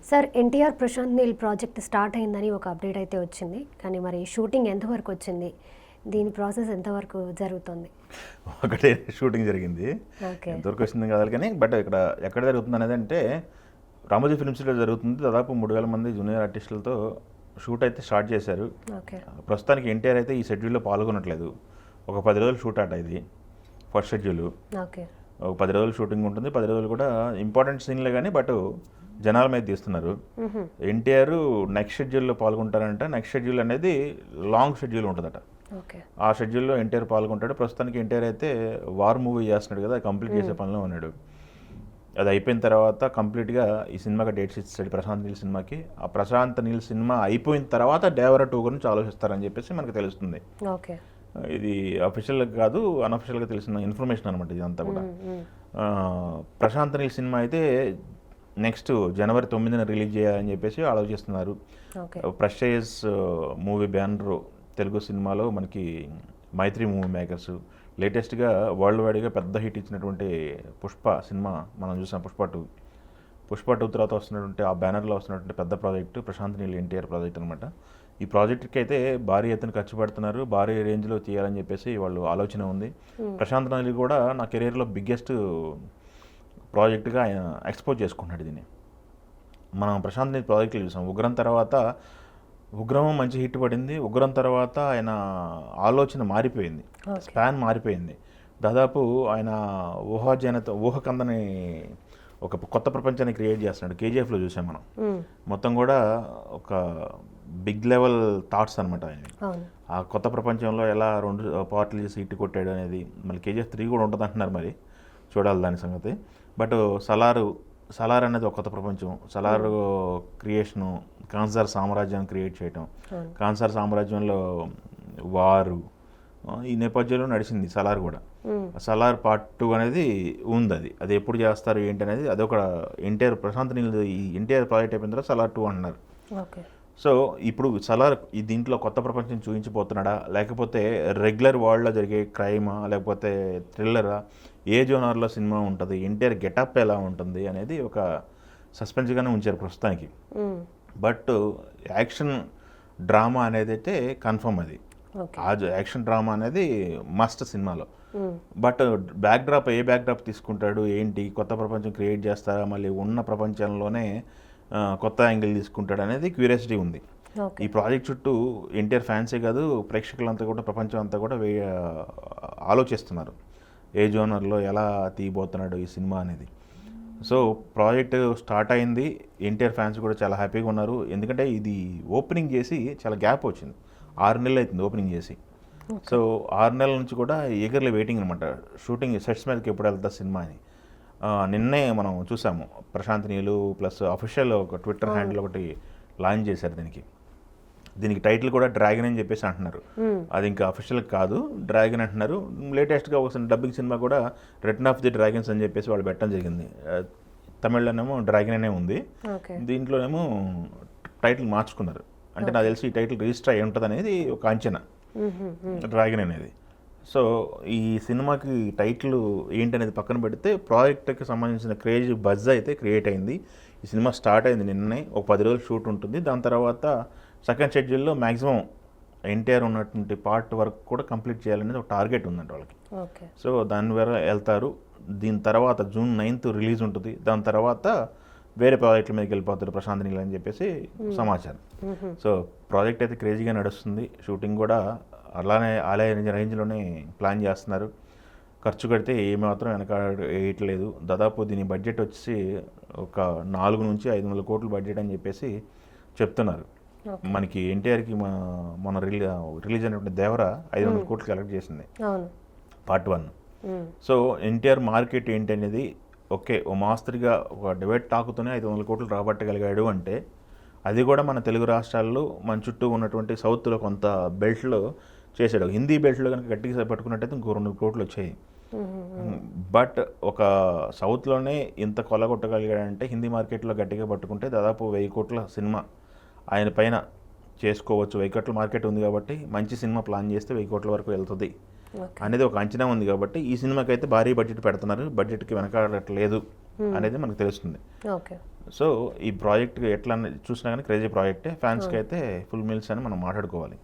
Sir NTR Prashanth Neel project start అయిందని ఒక update అయితే వచ్చింది, కానీ మరి షూటింగ్ ఎంతవరకు వచ్చింది, దీని ప్రాసెస్ ఎంతవరకు జరుగుతుంది? ఒకటే షూటింగ్ జరిగింది, ఓకే, ఎంతవరకు వచ్చింది కాదు కానీ, బట్ ఇక్కడ ఎక్కడ జరుగుతుంది అనేది అంటే రామోజీ ఫిల్మ్ సిటీలో జరుగుతుంది. దాదాపు 3000 మంది జూనియర్ ఆర్టిస్టులతో షూట్ అయితే స్టార్ట్ చేశారు. ఓకే, ప్రస్తుతానికి ఎన్టీఆర్ అయితే ఈ షెడ్యూల్లో పాల్గొనట్లేదు. ఒక 10 రోజులు షూట్ ఆట ఇది ఫస్ట్ షెడ్యూల్. ఓకే, ఒక 10 రోజులు షూటింగ్ ఉంటుంది. 10 రోజులు కూడా ఇంపార్టెంట్ సీన్లే కానీ బట్ జనాల మీద తీస్తున్నారు. ఎన్టీఆర్ నెక్స్ట్ షెడ్యూల్లో పాల్గొంటారంట. నెక్స్ట్ షెడ్యూల్ అనేది లాంగ్ షెడ్యూల్ ఉంటుందట. ఓకే, ఆ షెడ్యూల్లో ఎన్టీఆర్ పాల్గొంటాడు. ప్రస్తుతానికి ఎన్టీఆర్ అయితే వార్ మూవీ చేస్తున్నాడు కదా, కంప్లీట్ చేసే పనిలో ఉన్నాడు. అది అయిపోయిన తర్వాత కంప్లీట్గా ఈ సినిమాకి డేట్స్ ఇస్తాడు ప్రశాంత్ నీల్ సినిమాకి. ఆ ప్రశాంత్ నీల్ సినిమా అయిపోయిన తర్వాత దేవరా 2 గురించి ఆలోచిస్తారని చెప్పేసి మనకు తెలుస్తుంది. ఓకే, ఇది అఫీషియల్గా కాదు, అన్అఫీషియల్గా తెలిసిన ఇన్ఫర్మేషన్ అనమాట ఇదంతా కూడా. ప్రశాంత్ నీల్ సినిమా అయితే నెక్స్ట్ జనవరి 9న రిలీజ్ చేయాలని చెప్పేసి ఆలోచిస్తున్నారు. ప్రెస్టేజ్ మూవీ బ్యానర్ తెలుగు సినిమాలో మనకి మైత్రి మూవీ మేకర్స్ లేటెస్ట్గా వరల్డ్ వైడ్గా పెద్ద హిట్ ఇచ్చినటువంటి పుష్ప సినిమా మనం చూసాం. పుష్ప 2 తర్వాత వస్తున్నటువంటి ఆ బ్యానర్లో వస్తున్నటువంటి పెద్ద ప్రాజెక్టు ప్రశాంత్ నీల్ ఎన్టీఆర్ ప్రాజెక్ట్ అనమాట. ఈ ప్రాజెక్ట్కి అయితే భారీ ఎత్తున ఖర్చు పెడుతున్నారు, భారీ రేంజ్లో చేయాలని చెప్పేసి వాళ్ళు ఆలోచన ఉంది. ప్రశాంత్ నీల్ కూడా నా కెరీర్లో బిగ్గెస్ట్ ప్రాజెక్ట్గా ఆయన ఎక్స్పోజ్ చేసుకున్నాడు దీన్ని. మనం ప్రశాంత్ నీల్ ప్రాజెక్టులు చూసాం. ఉగ్రం తర్వాత ఉగ్రం మంచి హిట్ పడింది. ఉగ్రం తర్వాత ఆయన ఆలోచన మారిపోయింది, స్పాన్ మారిపోయింది. దాదాపు ఆయన ఊహకందని ఒక కొత్త ప్రపంచాన్ని క్రియేట్ చేస్తున్నాడు. కేజీఎఫ్లో చూసాం మనం. మొత్తం కూడా ఒక బిగ్ లెవెల్ థాట్స్ అనమాట ఆయన. ఆ కొత్త ప్రపంచంలో ఎలా 2 పార్ట్లు చేసి హిట్ కొట్టాడు అనేది. మళ్ళీ కేజీఎఫ్ 3 కూడా ఉంటుంది అంటున్నారు, మరి చూడాలి దాని సంగతి. బట్ సలార్ అనేది ఒక కొత్త ప్రపంచం. సలార్ క్రియేషను, కాన్సార్ సామ్రాజ్యాన్ని క్రియేట్ చేయటం, కాన్సార్ సామ్రాజ్యంలో వారు, ఈ నేపథ్యంలో నడిచింది సలార్ కూడా. సలార్ పార్ట్ 2 అనేది ఉంది. అది ఎప్పుడు చేస్తారు ఏంటి అనేది అదొక ఎన్టీఆర్ ప్రశాంత్ నీల్ ఈ ఎన్టీఆర్ ప్రాజెక్ట్ అయిపోయిన తర్వాత సలార్ 2 అంటున్నారు. సో ఇప్పుడు సలార్ ఈ దీంట్లో కొత్త ప్రపంచం చూపించిపోతున్నాడా, లేకపోతే రెగ్యులర్ వరల్డ్లో జరిగే క్రైమా, లేకపోతే థ్రిల్లరా, ఏ జోనర్లో సినిమా ఉంటుంది, ఎన్టీఆర్ గెటప్ ఎలా ఉంటుంది అనేది ఒక సస్పెన్స్గానే ఉంచారు ప్రస్తుతానికి. బట్ యాక్షన్ డ్రామా అనేది అయితే కన్ఫర్మ్. అది యాక్షన్ డ్రామా అనేది మస్ట్ సినిమాలో. బట్ ఏ బ్యాక్డ్రాప్ తీసుకుంటాడు ఏంటి, కొత్త ప్రపంచం క్రియేట్ చేస్తారా, మళ్ళీ ఉన్న ప్రపంచంలోనే కొత్త యాంగిల్ తీసుకుంటాడు అనేది క్యూరియాసిటీ ఉంది. ఈ ప్రాజెక్ట్ చుట్టూ ఎన్టీఆర్ ఫ్యాన్సే కాదు, ప్రేక్షకులంతా కూడా, ప్రపంచం అంతా కూడా ఆలోచిస్తున్నారు ఏ జోనర్లో ఎలా తీయబోతున్నాడు ఈ సినిమా అనేది. సో ప్రాజెక్ట్ స్టార్ట్ అయింది. ఎన్టీఆర్ ఫ్యాన్స్ కూడా చాలా హ్యాపీగా ఉన్నారు. ఎందుకంటే ఇది ఓపెనింగ్ చేసి చాలా గ్యాప్ వచ్చింది, 6 నెలలు అవుతుంది ఓపెనింగ్ చేసి. సో 6 నెలల నుంచి కూడా ఈగర్లీ వెయిటింగ్ అనమాట, షూటింగ్ సెట్స్ మీదకి ఎప్పుడు వెళ్తా సినిమా అని. నిన్నే మనం చూసాము, ప్రశాంత్ నీలు ప్లస్ అఫీషియల్ ఒక ట్విట్టర్ హ్యాండిల్ ఒకటి లాంచ్ చేశారు. దీనికి టైటిల్ కూడా డ్రాగన్ అని చెప్పేసి అంటున్నారు. అది ఇంకా అఫీషియల్ కాదు, డ్రాగన్ అంటున్నారు. లేటెస్ట్గా ఒక డబ్బింగ్ సినిమా కూడా రిటర్న్ ఆఫ్ ది డ్రాగన్స్ అని చెప్పేసి వాళ్ళు పెట్టడం జరిగింది. తమిళ్లోనేమో డ్రాగన్ అనే ఉంది, దీంట్లోనేమో టైటిల్ మార్చుకున్నారు. అంటే నాకు తెలిసి ఈ టైటిల్ రిజిస్టర్ అయి ఉంటుంది అనేది ఒక అంచనా, డ్రాగన్ అనేది. సో ఈ సినిమాకి టైటిల్ ఏంటనేది పక్కన పెడితే ప్రాజెక్ట్కి సంబంధించిన క్రేజ్ బజ్ అయితే క్రియేట్ అయింది. ఈ సినిమా స్టార్ట్ అయింది నిన్నే, ఒక 10 రోజులు షూట్ ఉంటుంది. దాని తర్వాత సెకండ్ షెడ్యూల్లో మ్యాక్సిమం ఎన్టీఆర్ ఉన్నటువంటి పార్ట్ వరకు కూడా కంప్లీట్ చేయాలనేది ఒక టార్గెట్ ఉందంట వాళ్ళకి. సో దాని ద్వారా వెళ్తారు. దీని తర్వాత June 9th రిలీజ్ ఉంటుంది. దాని తర్వాత వేరే ప్రాజెక్టుల మీదకి వెళ్ళిపోతారు ప్రశాంత్ నీల్ అని చెప్పేసి సమాచారం. సో ప్రాజెక్ట్ అయితే క్రేజీగా నడుస్తుంది. షూటింగ్ కూడా అలానే రేంజ్లోనే ప్లాన్ చేస్తున్నారు. ఖర్చు కడితే ఏమాత్రం వెనక వేయట్లేదు. దాదాపు దీని బడ్జెట్ వచ్చి ఒక 400 నుంచి 500 కోట్ల బడ్జెట్ అని చెప్పేసి చెప్తున్నారు. మనకి ఎన్టీఆర్కి మన రిలీజ్ అయినటువంటి దేవరా 500 కోట్లు కలెక్ట్ చేసింది పార్ట్ 1. సో ఎన్టీఆర్ మార్కెట్ ఏంటి అనేది ఓకే, ఓ మాస్టర్గా ఒక డిబేట్ టాకుతోనే 500 కోట్లు రాబట్టగలిగాడు అంటే, అది కూడా మన తెలుగు రాష్ట్రాల్లో మన చుట్టూ ఉన్నటువంటి సౌత్లో కొంత బెల్ట్లో చేశాడు. హిందీ బెల్ట్లో కనుక గట్టిగా పట్టుకున్నట్టయితే ఇంకో 200 కోట్లు వచ్చాయి. బట్ ఒక సౌత్లోనే ఇంత కొల్లగొట్టగలిగాడంటే హిందీ మార్కెట్లో గట్టిగా పట్టుకుంటే దాదాపు 1000 కోట్ల సినిమా ఆయన పైన చేసుకోవచ్చు. 1000 కోట్ల మార్కెట్ ఉంది కాబట్టి మంచి సినిమా ప్లాన్ చేస్తే 1000 కోట్ల వరకు వెళ్తుంది అనేది ఒక అంచనా ఉంది. కాబట్టి ఈ సినిమాకి అయితే భారీ బడ్జెట్ పెడుతున్నారు, బడ్జెట్కి వెనకాడట్లేదు అనేది మనకు తెలుస్తుంది. సో ఈ ప్రాజెక్ట్ ఎట్లా చూసినా కానీ క్రేజీ ప్రాజెక్టే, ఫ్యాన్స్కి అయితే ఫుల్ మీల్స్ అని మనం మాట్లాడుకోవాలి.